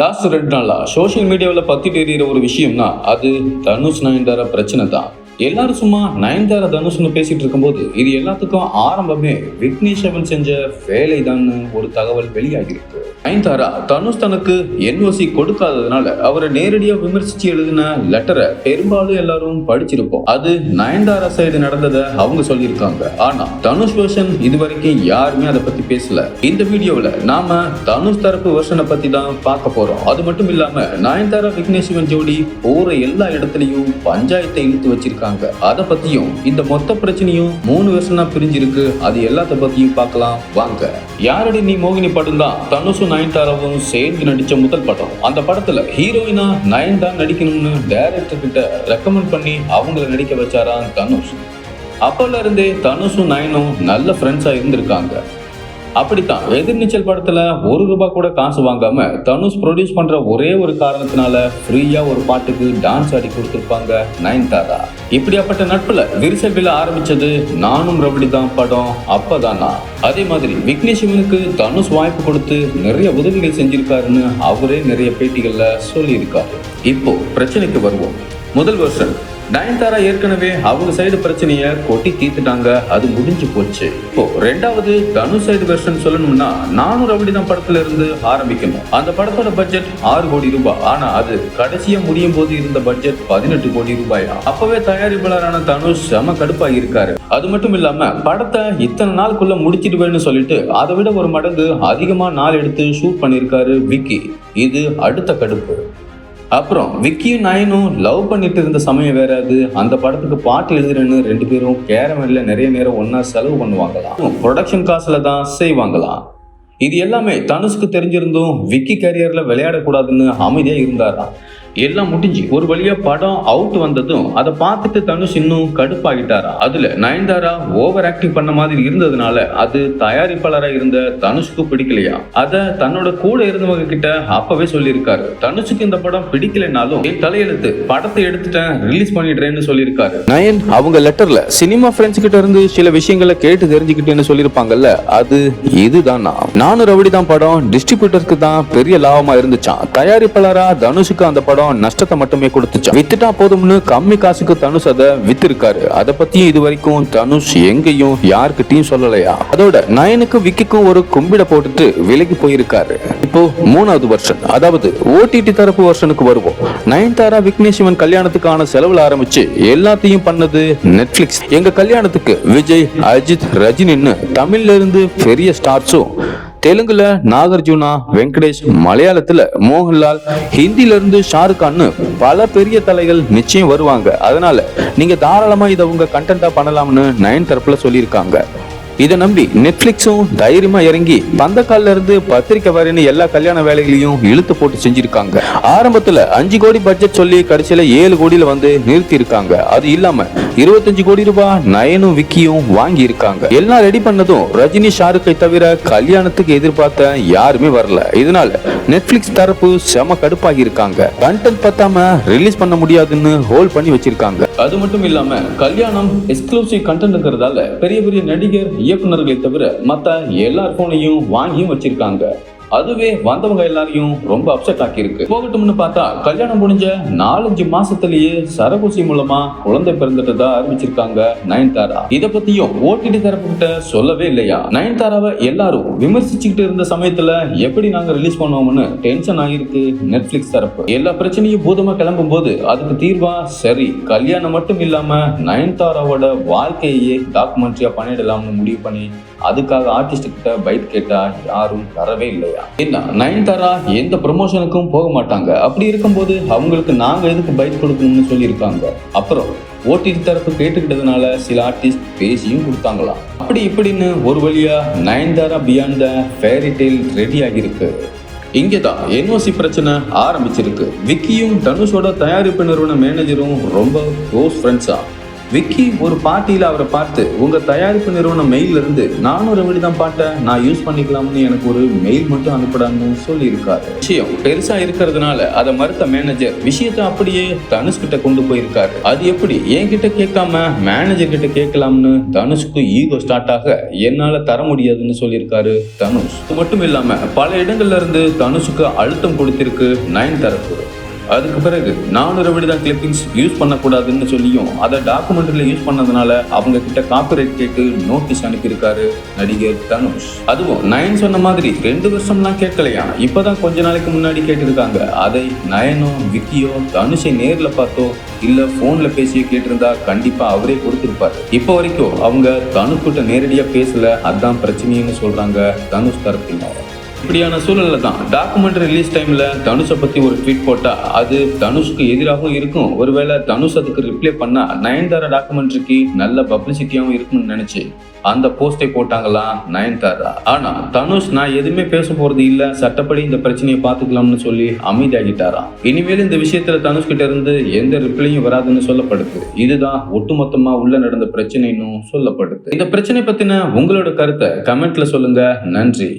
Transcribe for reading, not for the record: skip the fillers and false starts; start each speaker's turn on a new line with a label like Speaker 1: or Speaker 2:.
Speaker 1: Last 2 நாளா social மீடியாவில் பத்திட்டு எறிகிற ஒரு விஷயம்னா அது தனுஷ் நயன்தாரா பிரச்சனை தான். எல்லாரும் சும்மா நயன்தாரா தனுஷ்னு பேசிட்டு இருக்கும்போது இது எல்லாத்துக்கும் ஆரம்பமே விக்னேஷ் சிவன் செஞ்ச வேலை தான் ஒரு தகவல் வெளியாகிருக்கு. நயன்தாரா தனுஷ் தனக்கு NOC கொடுக்காததுனால அவரை நேரடியா விமர்சிச்சு எழுதின லெட்டரை பெரும்பாலும் எல்லாரும் படிச்சிருப்போம். அது நயன்தாரா சைடு நடந்ததை அவங்க சொல்லியிருக்காங்க. ஆனா தனுஷ் வெர்ஷன் இதுவரைக்கும் யாருமே அதை பத்தி பேசல. இந்த வீடியோவில் நாம தனுஷ் தரப்பு வெர்ஷனை பத்தி தான் பார்க்க போறோம். அது மட்டும் இல்லாம நயன்தாரா விக்னேஷ் சிவன் ஜோடி போற எல்லா இடத்துலயும் பஞ்சாயத்தை இழுத்து வச்சிருக்காங்க. அதை பத்தியும் இந்த மொத்த பிரச்சனையும் 3 வருஷமா பிரிஞ்சிருக்கு. அது எல்லாத்த பத்தியும் பார்க்கலாம் வாங்க. யாரடி நீ மோகினி படம் தான் தனுஷும் நயன்தாராவும் சேர்ந்து நடிச்ச முதல் படம். அந்த படத்துல ஹீரோயினா நயன் தான் நடிக்கணும்னு டைரக்டர் கிட்ட ரெக்கமெண்ட் பண்ணி அவங்கள நடிக்க வச்சாராம் தனுஷ். அப்போல இருந்தே தனுஷும் நயனும் நல்ல ஃப்ரெண்ட்ஸா இருந்திருக்காங்க. அப்படித்தான் எதிர்நீச்சல் படத்துல ₹1 கூட காசு வாங்காம தனுஷ் ப்ரொடியூஸ் பண்ற ஒரே ஒரு காரணத்தினால ஃப்ரீயா ஒரு பாட்டுக்கு டான்ஸ் ஆடி கொடுத்திருப்பாங்க நயன்தாரா. இப்படியாப்பட்ட நட்புல விரிசல் விழ ஆரம்பிச்சது நானும் ரவுடி தான் படம் அப்பதானா. அதே மாதிரி விக்னேஷ் சிவனுக்கு தனுஷ் வாய்ப்பு கொடுத்து நிறைய உதவிகள் செஞ்சிருக்காருன்னு அவரே நிறைய பேட்டிகள்ல சொல்லியிருக்காரு. இப்போ பிரச்சனைக்கு வருவோம். முதல் வருஷம் நயன்தாரா ஏற்கனவே அவங்க சைடு பிரச்சனைய கொட்டி தீர்த்துட்டாங்க. அது முடிஞ்சு போச்சு. இப்போ ரெண்டாவது தனுஷ் சைடு வெர்ஷன் சொல்லணும்னா நானும் ரவுடிதான் படத்துல இருந்து ஆரம்பிக்கணும். அந்த படத்தோட பட்ஜெட் ₹6 கோடி. ஆனா அது கடைசியா முடியும் போது இருந்த பட்ஜெட் ₹18 கோடி. அப்பவே தயாரிப்பாளரான தனுஷ் செம கடுப்பாகி இருக்காரு. அது மட்டும் இல்லாம படத்தை இத்தனை நாளுக்குள்ள முடிச்சிடுவேன்னு சொல்லிட்டு அதை விட ஒரு மடங்கு அதிகமா நாள் எடுத்து ஷூட் பண்ணிருக்காரு விக்கி. இது அடுத்த கடுப்பு. அப்புறம் விக்கியும் நயனும் லவ் பண்ணிட்டு இருந்த சமயம் வேற. அது அந்த படத்துக்கு பாட்டு எழுதுறேன்னு 2 பேரும் கேரமேன்ல நிறைய நேரம் ஒன்னா செலவு பண்ணுவாங்களாம். ப்ரொடக்ஷன் காசுல தான் செய்வாங்களாம். இது எல்லாமே தனுஷ்க்கு தெரிஞ்சிருந்தும் விக்கி கேரியர்ல விளையாடக்கூடாதுன்னு அமைதியா இருந்தாராம். எல்லாம் முடிஞ்சு ஒரு வழியா படம் அவுட் வந்ததும் அதை பார்த்துட்டு தனுஷ் இன்னும் கடுப்பாகிட்டாரா. அதுல நயன்தாரா ஓவர் ஆக்டிங் பண்ண மாதிரி இருந்ததுனால அது தயாரிப்பாளரா இருந்த தனுஷ்க்கு பிடிக்கலையா. அத தன்னோட கூட இருந்தவங்க கிட்ட அப்பவே சொல்லியிருக்காரு. தனுஷுக்கு இந்த படம் பிடிக்கலைனாலும் என் தலையெழுத்து படத்தை எடுத்துட்டேன், ரிலீஸ் பண்ணிடுறேன்னு சொல்லியிருக்காரு. நயன் அவங்க லெட்டர்ல சினிமா ஃப்ரெண்ட்ஸ் கிட்ட இருந்து சில விஷயங்களை கேட்டு தெரிஞ்சுக்கிட்டேன்னு சொல்லியிருப்பாங்கல்ல, அது இதுதானா. நானும் ரவுடி தான் படம் டிஸ்ட்ரிபியூட்டருக்கு தான் பெரிய லாபமா இருந்துச்சான். தயாரிப்பாளரா தனுஷுக்கு அந்த படம் நஷ்டத்தை மட்டுமே கொடுத்துச்சு. வித்துட்டா போதும்னு கம்மி காசுக்கு தனுஷ் அதை வித்திருக்காரு. அதை பத்தியும் இது வரைக்கும் தனுஷ் எங்கேயும் யாருக்கிட்டையும் சொல்லலையா. அதோட நயனுக்கும் விக்கிக்கும் ஒரு கும்பிட போட்டுட்டு விலகி போயிருக்காரு. இப்போ 3வது வருஷன், அதாவது OTT தரப்பு வருஷனுக்கு வருவோம். நயன்தாரா விக்னேஷ் சிவன் கல்யாணத்துக்கான செலவுல ஆரம்பிச்சு எல்லாத்தையும் பண்ணது நெட்ஃபிளிக்ஸ். எங்க கல்யாணத்துக்கு விஜய், அஜித், ரஜினின்னு தமிழ்ல இருந்து பெரிய ஸ்டார்ஸும், தெலுங்குல நாகார்ஜுனா, வெங்கடேஷ், மலையாளத்துல மோகன்லால், ஹிந்தில இருந்து ஷாருக் கான்னு பல பெரிய தலைகள் நிச்சயம் வருவாங்க. அதனால நீங்க தாராளமா இதை உங்க கண்டென்ட்டா பண்ணலாம்னு நயன் தரப்புல சொல்லியிருக்காங்க. இதை நம்பி நெட்ஃபிளிக்ஸும் தைரியமா இறங்கி பந்தக்கால்ல இருந்து பத்திரிக்கை வரைன்னு எல்லா கல்யாண வேலைகளையும் இழுத்து போட்டு செஞ்சிருக்காங்க. ஆரம்பத்துல 5 கோடி பட்ஜெட் சொல்லி கடைசியில 7 கோடியில வந்து நிறுத்தி இருக்காங்க. அது இல்லாம ₹25 கோடி நயனும் விக்கியும் வாங்கி இருக்காங்க. எல்லாம் ரெடி பண்ணதும் ரஜினி, ஷாருக்கை தவிர கல்யாணத்துக்கு எதிர்பார்த்த யாருமே வரல. இதனால நெட்ஃபிளிக்ஸ் தரப்பு செம கடுப்பாகி இருக்காங்க. கண்டென்ட் பத்தாம ரிலீஸ் பண்ண முடியாதுன்னு ஹோல்ட் பண்ணி வச்சிருக்காங்க. அது மட்டும் இல்லாம கல்யாணம் எக்ஸ்க்ளூசிவ் கண்டென்ட்ங்கிறதால பெரிய பெரிய நடிகர், இயக்குநர்களை தவிர மத்த எல்லார் போனையும் வாங்கியும் வச்சிருக்காங்க. அதுவே வந்தவங்க எல்லாரையும் ரொம்ப அப்செட் ஆக்கி இருக்கு. போகட்டும்னு பார்த்தா கல்யாணம் முடிஞ்ச 4-5 மாசத்திலேயே சரபூசி மூலமா குழந்தை பிறந்துட்டதா அறிவிச்சிருக்காங்க நயன்தாரா. இத பத்தியும் OTT தரப்பு கிட்ட சொல்லவே இல்லையா. நயன்தாராவை எல்லாரும் விமர்சிச்சுக்கிட்டு இருந்த சமயத்துல எப்படி நாங்க ரிலீஸ் பண்ணுவோம்னு டென்ஷன் ஆகிருக்கு நெட்ஃபிளிக்ஸ் தரப்பு. எல்லா பிரச்சனையும் பூதமா கிளம்பும் போது அதுக்கு தீர்வா சரி கல்யாணம் மட்டும் இல்லாம நயன்தாராவோட வாழ்க்கையே டாக்குமெண்ட்ரியா பண்ணிடலாம்னு முடிவு பண்ணி அதுக்காக ஆர்டிஸ்ட் கிட்ட பைட் கேட்டா யாரும் தரவே இல்லையா. என்ன நயன்தாரா எந்த ப்ரமோஷனுக்கும் போக மாட்டாங்க. அப்படி இருக்கும்போது அவங்களுக்கு நாங்க எதுக்கு பைட் கொடுக்கணும்னு சொல்லியிருக்காங்க. அப்புறம் OTT தரப்பு கேட்டுக்கிட்டதுனால சில ஆர்டிஸ்ட் பேசியும் கொடுத்தாங்களாம். அப்படி இப்படின்னு ஒரு வழியா Nayanthara beyond the fairy tale ready ஆகியிருக்கு. இங்கேதான் NOC பிரச்சனை ஆரம்பிச்சிருக்கு. விக்கியும் தனுஷோட தயாரிப்பு நிறுவன மேனேஜரும் ரொம்ப க்ளோஸ் ஃப்ரெண்ட்ஸா. விக்கி ஒரு பார்ட்டியில அவரை பார்த்து, உங்க தயாரிப்பு நிறுவன மெயில்ல இருந்து நானும் ரெவடி தான் பாட்டை நான் யூஸ் பண்ணிக்கலாம்னு எனக்கு ஒரு மெயில் மட்டும் அனுப்பிடான்னு சொல்லி இருக்காரு. விஷயம் பெருசா இருக்கிறதுனால அதை மறுத்த மேனேஜர் விஷயத்தை அப்படியே தனுஷ் கிட்ட கொண்டு போயிருக்காரு. அது எப்படி என்கிட்ட கேட்காம மேனேஜர் கிட்ட கேட்கலாம்னு தனுஷ்க்கு ஈகோ ஸ்டார்ட் ஆக, என்னால தர முடியாதுன்னு சொல்லியிருக்காரு தனுஷ். அது மட்டும் இல்லாம பல இடங்கள்ல இருந்து தனுஷுக்கு அழுத்தம் கொடுத்திருக்கு நயன் தரப்பு. அதுக்கு பிறகு நானும் ரெவடி தான் கிளிப்பிங்ஸ் யூஸ் பண்ணக்கூடாதுன்னு சொல்லியும் அதை டாக்குமெண்ட்ரியில யூஸ் பண்ணதுனால அவங்க கிட்ட காப்பிரைட் கேட்டு நோட்டீஸ் அனுப்பியிருக்காரு நடிகர் தனுஷ். அதுவும் நயன் சொன்ன மாதிரி 2 வருஷம்லாம் கேட்கலையா, இப்பதான் கொஞ்ச நாளைக்கு முன்னாடி கேட்டிருக்காங்க. அதை நயனோ விக்கியோ தனுஷை நேர்ல பார்த்தோ இல்ல போன்ல பேசியோ கேட்டிருந்தா கண்டிப்பா அவரே கொடுத்திருப்பாரு. இப்போ வரைக்கும் அவங்க தனுஷ் கிட்ட நேரடியா பேசல, அதான் பிரச்சனைன்னு சொல்றாங்க தனுஷ் தரப்பினர். இப்படியான சூழல்ல தான் டாக்குமெண்ட்ரி ரிலீஸ் டைம்ல தனுஷை பத்தி ஒரு ட்வீட் போட்டா அது தனுஷ்க்கு எதிராகவும் இருக்கும். ஒருவேளை தனுஷ் அதுக்கு ரிப்ளை பண்ணா நயன்தாரா டாக்குமெண்ட்ரிக்கு நல்ல பப்ளிசிட்டியாகவும் இருக்கும்னு நினைச்சு அந்த போஸ்டை போட்டாங்களாம் நயன்தாரா. ஆனா தனுஷ் நான் எதுவுமே பேச போறது இல்ல, சட்டப்படி இந்த பிரச்சனையை பாத்துக்கலாம்னு சொல்லி அமைதியாகிட்டாராம். இனிமேல் இந்த விஷயத்துல தனுஷ் கிட்ட இருந்து எந்த ரிப்ளையும் வராதுன்னு சொல்லப்படுது. இதுதான் ஒட்டுமொத்தமா உள்ள நடந்த பிரச்சனைன்னு சொல்லப்படுது. இந்த பிரச்சனை பத்தின உங்களோட கருத்தை கமெண்ட்ல சொல்லுங்க. நன்றி.